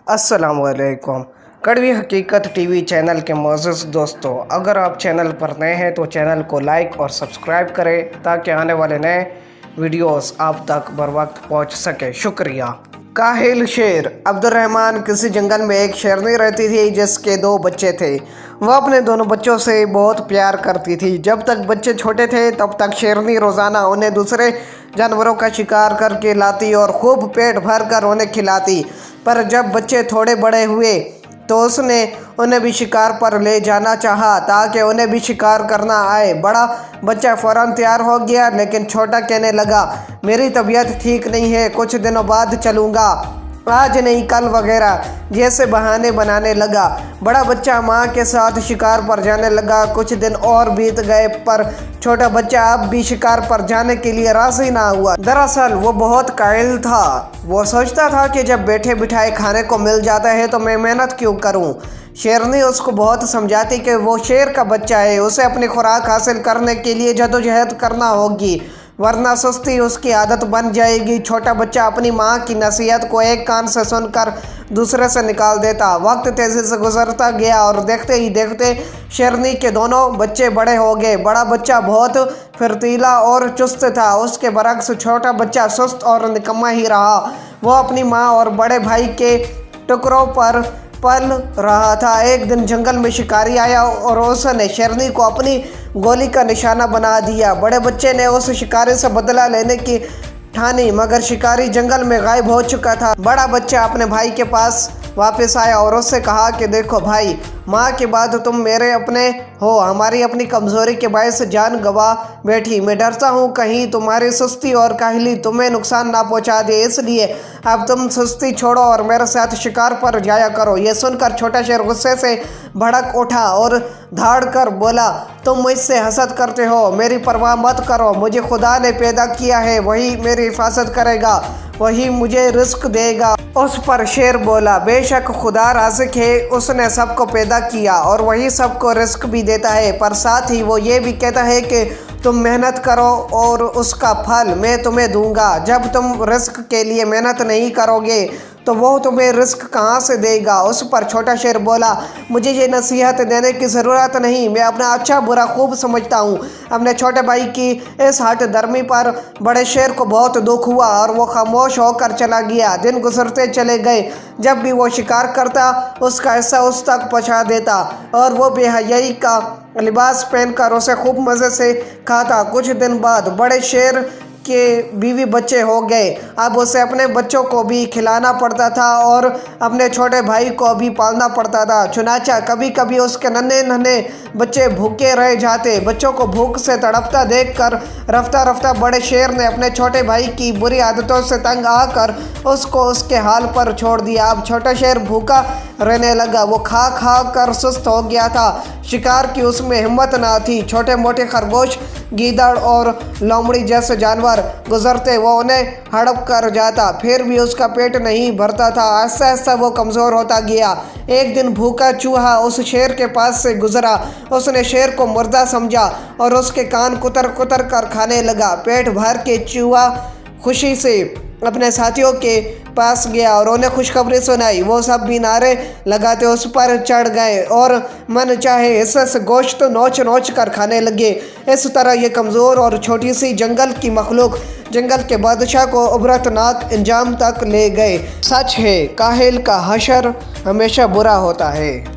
अस्सलाम वालेकुम। कड़वी हकीकत टीवी चैनल के मोअज़्ज़ज़ दोस्तों, अगर आप चैनल पर नए हैं तो चैनल को लाइक और सब्सक्राइब करें ताकि आने वाले नए वीडियोस आप तक बर वक्त पहुँच सके। शुक्रिया। काहिल शेर। अब्दुर्रहमान किसी जंगल में एक शेरनी रहती थी जिसके 2 बच्चे थे। वह अपने दोनों बच्चों से बहुत प्यार करती थी। जब तक बच्चे छोटे थे तब तक शेरनी रोज़ाना उन्हें दूसरे जानवरों का शिकार करके लाती और खूब पेट भर कर उन्हें खिलाती। पर जब बच्चे थोड़े बड़े हुए तो उसने उन्हें भी शिकार पर ले जाना चाहा ताकि उन्हें भी शिकार करना आए। बड़ा बच्चा फ़ौरन तैयार हो गया, लेकिन छोटा कहने लगा, मेरी तबीयत ठीक नहीं है, कुछ दिनों बाद चलूँगा, आज नहीं कल वगैरह जैसे बहाने बनाने लगा। बड़ा बच्चा माँ के साथ शिकार पर जाने लगा। कुछ दिन और बीत गए पर छोटा बच्चा अब भी शिकार पर जाने के लिए राज़ी ना हुआ। दरअसल वो बहुत कायल था। वो सोचता था कि जब बैठे बिठाए खाने को मिल जाता है तो मैं मेहनत क्यों करूं। शेरनी उसको बहुत समझाती कि वो शेर का बच्चा है, उसे अपनी खुराक हासिल करने के लिए जदोजहद करना होगी, वरना सुस्ती उसकी आदत बन जाएगी। छोटा बच्चा अपनी माँ की नसीहत को एक कान से सुनकर दूसरे से निकाल देता। वक्त तेज़ी से गुजरता गया और देखते ही देखते शेरनी के दोनों बच्चे बड़े हो गए। बड़ा बच्चा बहुत फुर्तीला और चुस्त था, उसके बरक्स छोटा बच्चा सुस्त और निकम्मा ही रहा। वो अपनी माँ और बड़े भाई के टुकड़ों पर पल रहा था। एक दिन जंगल में शिकारी आया और उसने शेरनी को अपनी गोली का निशाना बना दिया। बड़े बच्चे ने उस शिकारी से बदला लेने की ठानी, मगर शिकारी जंगल में गायब हो चुका था। बड़ा बच्चा अपने भाई के पास वापस आया और उससे कहा कि देखो भाई, माँ के बाद तुम मेरे अपने हो, हमारी अपनी कमज़ोरी के बायस जान गंवा बैठी। मैं डरता हूँ कहीं तुम्हारी सुस्ती और काहली तुम्हें नुकसान ना पहुँचा दे, इसलिए अब तुम सुस्ती छोड़ो और मेरे साथ शिकार पर जाया करो। ये सुनकर छोटा शेर गुस्से से भड़क उठा और धाड़ कर बोला, तुम मुझसे हसद करते हो, मेरी परवाह मत करो, मुझे खुदा ने पैदा किया है, वही मेरी हिफाजत करेगा, वही मुझे रिस्क देगा। उस पर शेर बोला, बेशक खुदा राज़िक है, उसने सबको पैदा किया और वही सबको रिस्क भी देता है, पर साथ ही वो ये भी कहता है कि तुम मेहनत करो और उसका फल मैं तुम्हें दूंगा। जब तुम रिस्क के लिए मेहनत नहीं करोगे तो वो तुम्हें रिस्क कहाँ से देगा। उस पर छोटा शेर बोला, मुझे ये नसीहत देने की ज़रूरत नहीं, मैं अपना अच्छा बुरा खूब समझता हूँ। अपने छोटे भाई की इस हट दर्मी पर बड़े शेर को बहुत दुख हुआ और वो खामोश होकर चला गया। दिन गुजरते चले गए। जब भी वो शिकार करता उसका हिस्सा उस तक पहुँचा देता और वो बेहयाई का लिबास पहनकर उसे खूब मज़े से खाता। कुछ दिन बाद बड़े शेर के बीवी बच्चे हो गए। अब उसे अपने बच्चों को भी खिलाना पड़ता था और अपने छोटे भाई को भी पालना पड़ता था। चुनाचा कभी कभी उसके नन्हे नन्हे बच्चे भूखे रह जाते। बच्चों को भूख से तड़पता देखकर रफ्ता रफ्ता बड़े शेर ने अपने छोटे भाई की बुरी आदतों से तंग आकर उसको उसके हाल पर छोड़ दिया। अब छोटा शेर भूखा रहने लगा। वो खा खा कर सुस्त हो गया था। शिकार की उसमें हिम्मत ना थी। छोटे मोटे खरगोश, गीदड़ और लोमड़ी जैसे जानवर गुजरते, वो उन्हें हड़प कर जाता, फिर भी उसका पेट नहीं भरता था। आहिस्ता आहिस्ता वो कमज़ोर होता गया। एक दिन भूखा चूहा उस शेर के पास से गुजरा। उसने शेर को मुर्दा समझा और उसके कान कुतर कुतर कर खाने लगा। पेट भर के चूहा खुशी से अपने साथियों के पास गया और उन्हें खुशखबरी सुनाई। वो सब भी नारे लगाते उस पर चढ़ गए और मन चाहे हिस्से से गोश्त नोच नोच कर खाने लगे। इस तरह ये कमज़ोर और छोटी सी जंगल की मखलूक जंगल के बादशाह को उबरतनाक अंजाम तक ले गए। सच है, काहिल का हशर हमेशा बुरा होता है।